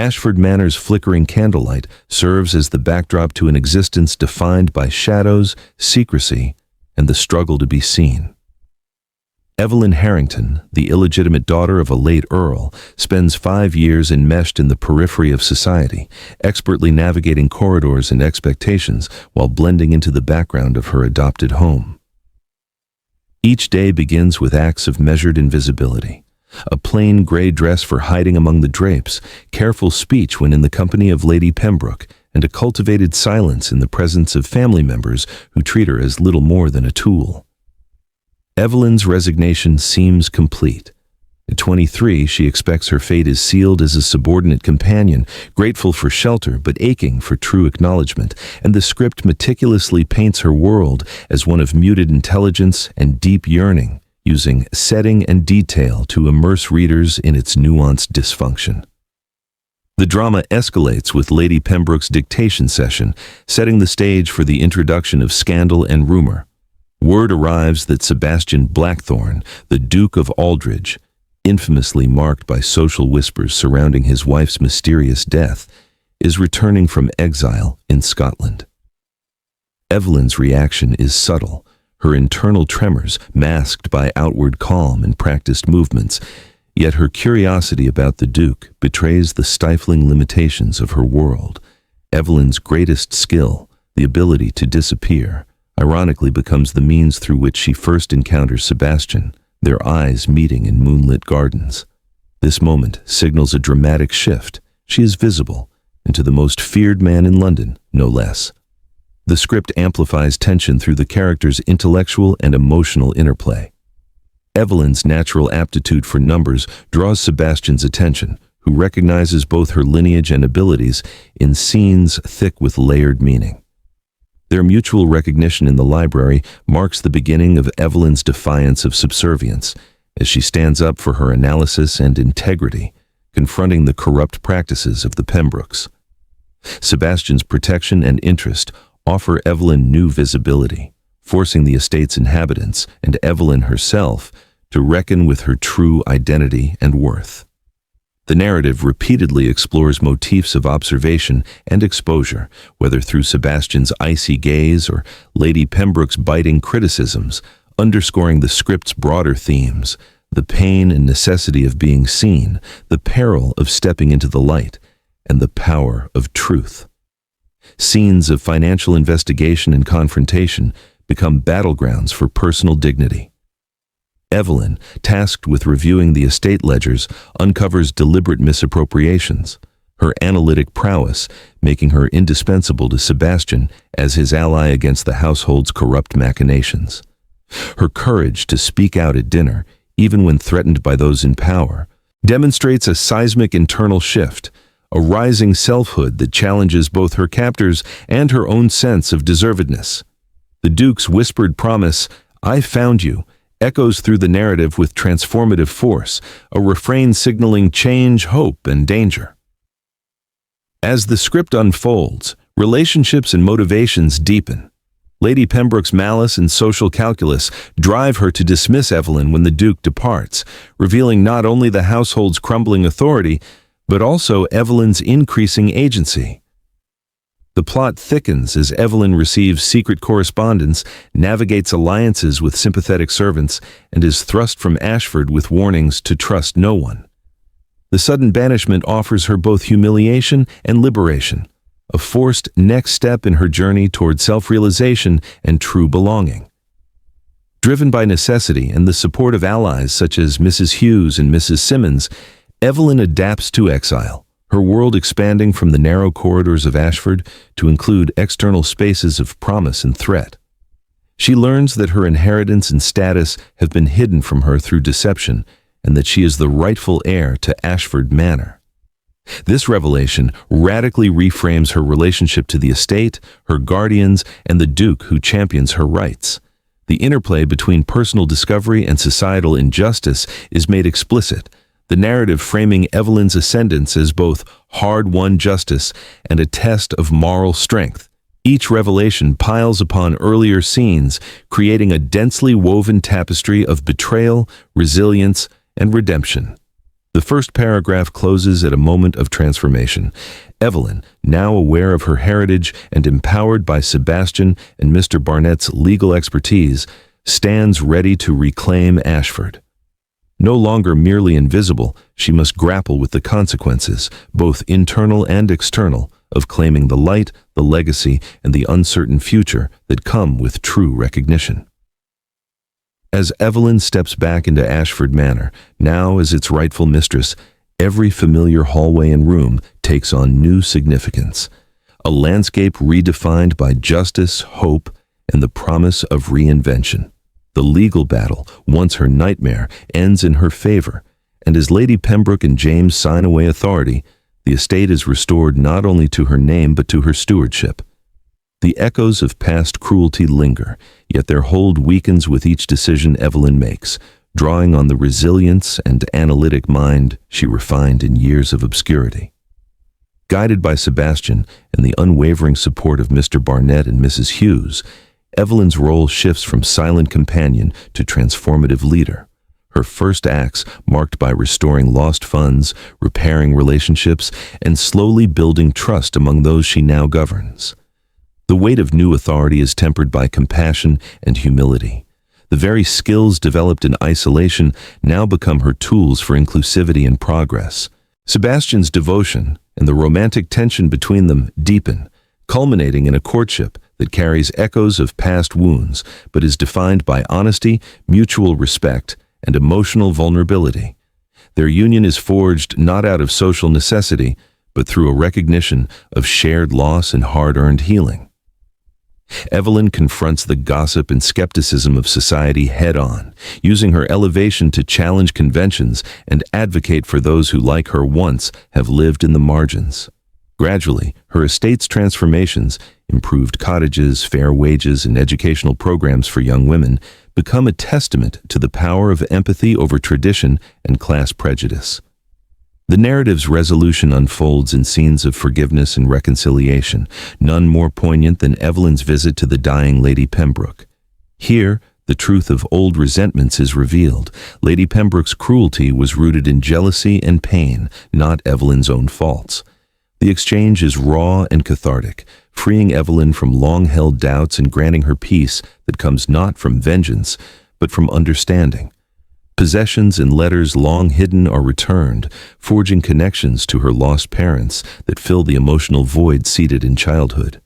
Ashford Manor's flickering candlelight serves as the backdrop to an existence defined by shadows, secrecy, and the struggle to be seen. Evelyn Harrington, the illegitimate daughter of a late earl, spends 5 years enmeshed in the periphery of society, expertly navigating corridors and expectations while blending into the background of her adopted home. Each day begins with acts of measured invisibility. A plain gray dress for hiding among the drapes, careful speech when in the company of Lady Pembroke, and a cultivated silence in the presence of family members who treat her as little more than a tool. Evelyn's resignation seems complete. At 23, she expects her fate is sealed as a subordinate companion, grateful for shelter but aching for true acknowledgement, and the script meticulously paints her world as one of muted intelligence and deep yearning, using setting and detail to immerse readers in its nuanced dysfunction. The drama escalates with Lady Pembroke's dictation session, setting the stage for the introduction of scandal and rumor. Word arrives that Sebastian Blackthorne, the Duke of Aldridge, infamously marked by social whispers surrounding his wife's mysterious death, is returning from exile in Scotland. Evelyn's reaction is subtle, her internal tremors masked by outward calm and practiced movements, yet her curiosity about the Duke betrays the stifling limitations of her world. Evelyn's greatest skill, the ability to disappear, ironically becomes the means through which she first encounters Sebastian, their eyes meeting in moonlit gardens. This moment signals a dramatic shift. She is visible, and to the most feared man in London, no less. The script amplifies tension through the characters' intellectual and emotional interplay. Evelyn's natural aptitude for numbers draws Sebastian's attention, who recognizes both her lineage and abilities in scenes thick with layered meaning. Their mutual recognition in the library marks the beginning of Evelyn's defiance of subservience, as she stands up for her analysis and integrity, confronting the corrupt practices of the Pembrokes. Sebastian's protection and interest offer Evelyn new visibility, forcing the estate's inhabitants and Evelyn herself to reckon with her true identity and worth. The narrative repeatedly explores motifs of observation and exposure, whether through Sebastian's icy gaze or Lady Pembroke's biting criticisms, underscoring the script's broader themes: the pain and necessity of being seen, the peril of stepping into the light, and the power of truth. Scenes of financial investigation and confrontation become battlegrounds for personal dignity. Evelyn, tasked with reviewing the estate ledgers, uncovers deliberate misappropriations, her analytic prowess making her indispensable to Sebastian as his ally against the household's corrupt machinations. Her courage to speak out at dinner, even when threatened by those in power, demonstrates a seismic internal shift, a rising selfhood that challenges both her captors and her own sense of deservedness. The Duke's whispered promise, "I found you," echoes through the narrative with transformative force, a refrain signaling change, hope, and danger. As the script unfolds, relationships and motivations deepen. Lady Pembroke's malice and social calculus drive her to dismiss Evelyn when the Duke departs, revealing not only the household's crumbling authority, but also Evelyn's increasing agency. The plot thickens as Evelyn receives secret correspondence, navigates alliances with sympathetic servants, and is thrust from Ashford with warnings to trust no one. The sudden banishment offers her both humiliation and liberation, a forced next step in her journey toward self-realization and true belonging. Driven by necessity and the support of allies such as Mrs. Hughes and Mrs. Simmons, Evelyn adapts to exile, her world expanding from the narrow corridors of Ashford to include external spaces of promise and threat. She learns that her inheritance and status have been hidden from her through deception, and that she is the rightful heir to Ashford Manor. This revelation radically reframes her relationship to the estate, her guardians, and the Duke who champions her rights. The interplay between personal discovery and societal injustice is made explicit, the narrative framing Evelyn's ascendance as both hard-won justice and a test of moral strength. Each revelation piles upon earlier scenes, creating a densely woven tapestry of betrayal, resilience, and redemption. The first paragraph closes at a moment of transformation. Evelyn, now aware of her heritage and empowered by Sebastian and Mr. Barnett's legal expertise, stands ready to reclaim Ashford. No longer merely invisible, she must grapple with the consequences, both internal and external, of claiming the light, the legacy, and the uncertain future that come with true recognition. As Evelyn steps back into Ashford Manor, now as its rightful mistress, every familiar hallway and room takes on new significance. A landscape redefined by justice, hope, and the promise of reinvention. The legal battle, once her nightmare, ends in her favor, and as Lady Pembroke and James sign away authority, the estate is restored not only to her name but to her stewardship. The echoes of past cruelty linger, yet their hold weakens with each decision Evelyn makes, drawing on the resilience and analytic mind she refined in years of obscurity. Guided by Sebastian and the unwavering support of Mr. Barnett and Mrs. Hughes, Evelyn's role shifts from silent companion to transformative leader. Her first acts marked by restoring lost funds, repairing relationships, and slowly building trust among those she now governs. The weight of new authority is tempered by compassion and humility. The very skills developed in isolation now become her tools for inclusivity and progress. Sebastian's devotion and the romantic tension between them deepen, culminating in a courtship that carries echoes of past wounds but is defined by honesty, mutual respect, and emotional vulnerability. Their union is forged not out of social necessity, but through a recognition of shared loss and hard-earned healing. Evelyn confronts the gossip and skepticism of society head-on, using her elevation to challenge conventions and advocate for those who, like her once, have lived in the margins. Gradually, her estate's transformations, improved cottages, fair wages, and educational programs for young women, become a testament to the power of empathy over tradition and class prejudice. The narrative's resolution unfolds in scenes of forgiveness and reconciliation, none more poignant than Evelyn's visit to the dying Lady Pembroke. Here, the truth of old resentments is revealed. Lady Pembroke's cruelty was rooted in jealousy and pain, not Evelyn's own faults. The exchange is raw and cathartic, freeing Evelyn from long-held doubts and granting her peace that comes not from vengeance, but from understanding. Possessions and letters long hidden are returned, forging connections to her lost parents that fill the emotional void seated in childhood.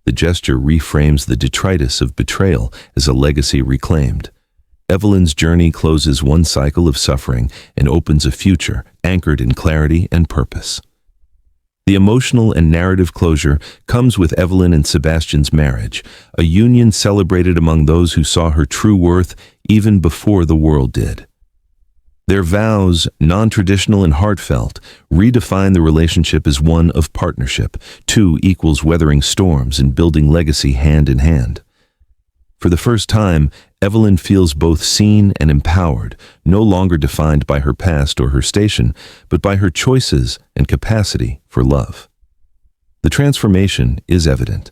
The gesture reframes the detritus of betrayal as a legacy reclaimed. Evelyn's journey closes one cycle of suffering and opens a future anchored in clarity and purpose. The emotional and narrative closure comes with Evelyn and Sebastian's marriage, a union celebrated among those who saw her true worth even before the world did. Their vows, non-traditional and heartfelt, redefine the relationship as one of partnership, two equals weathering storms and building legacy hand in hand. For the first time, Evelyn feels both seen and empowered, no longer defined by her past or her station, but by her choices and capacity for love. The transformation is evident.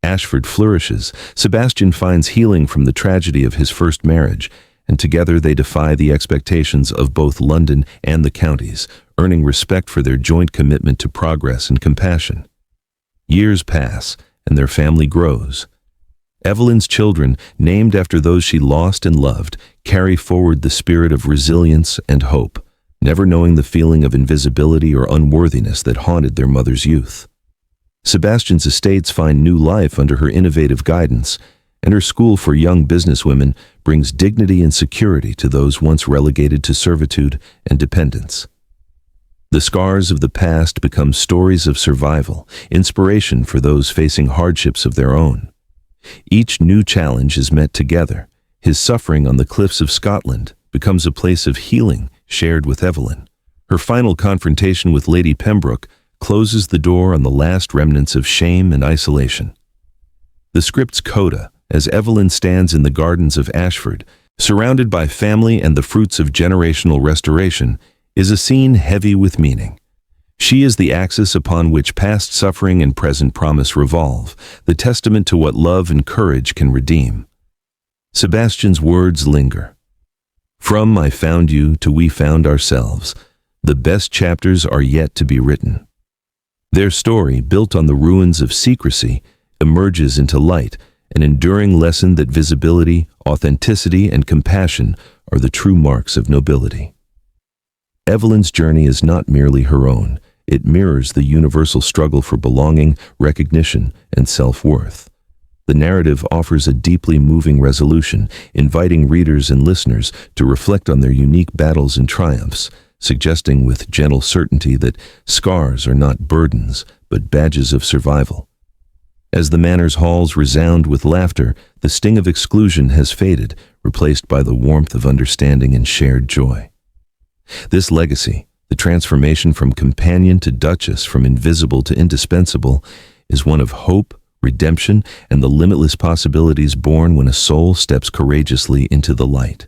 Ashford flourishes, Sebastian finds healing from the tragedy of his first marriage, and together they defy the expectations of both London and the counties, earning respect for their joint commitment to progress and compassion. Years pass, and their family grows. Evelyn's children, named after those she lost and loved, carry forward the spirit of resilience and hope, never knowing the feeling of invisibility or unworthiness that haunted their mother's youth. Sebastian's estates find new life under her innovative guidance, and her school for young businesswomen brings dignity and security to those once relegated to servitude and dependence. The scars of the past become stories of survival, inspiration for those facing hardships of their own. Each new challenge is met together. His suffering on the cliffs of Scotland becomes a place of healing shared with Evelyn. Her final confrontation with Lady Pembroke closes the door on the last remnants of shame and isolation. The script's coda, as Evelyn stands in the gardens of Ashford, surrounded by family and the fruits of generational restoration, is a scene heavy with meaning. She is the axis upon which past suffering and present promise revolve, the testament to what love and courage can redeem. Sebastian's words linger. From I found you to we found ourselves, The best chapters are yet to be written. Their story, built on the ruins of secrecy, emerges into light, an enduring lesson that visibility, authenticity, and compassion are the true marks of nobility. Evelyn's journey is not merely her own. It mirrors the universal struggle for belonging, recognition, and self-worth. The narrative offers a deeply moving resolution, inviting readers and listeners to reflect on their unique battles and triumphs, suggesting with gentle certainty that scars are not burdens, but badges of survival. As the manor's halls resound with laughter, the sting of exclusion has faded, replaced by the warmth of understanding and shared joy. This legacy, the transformation from companion to duchess, from invisible to indispensable, is one of hope, redemption, and the limitless possibilities born when a soul steps courageously into the light.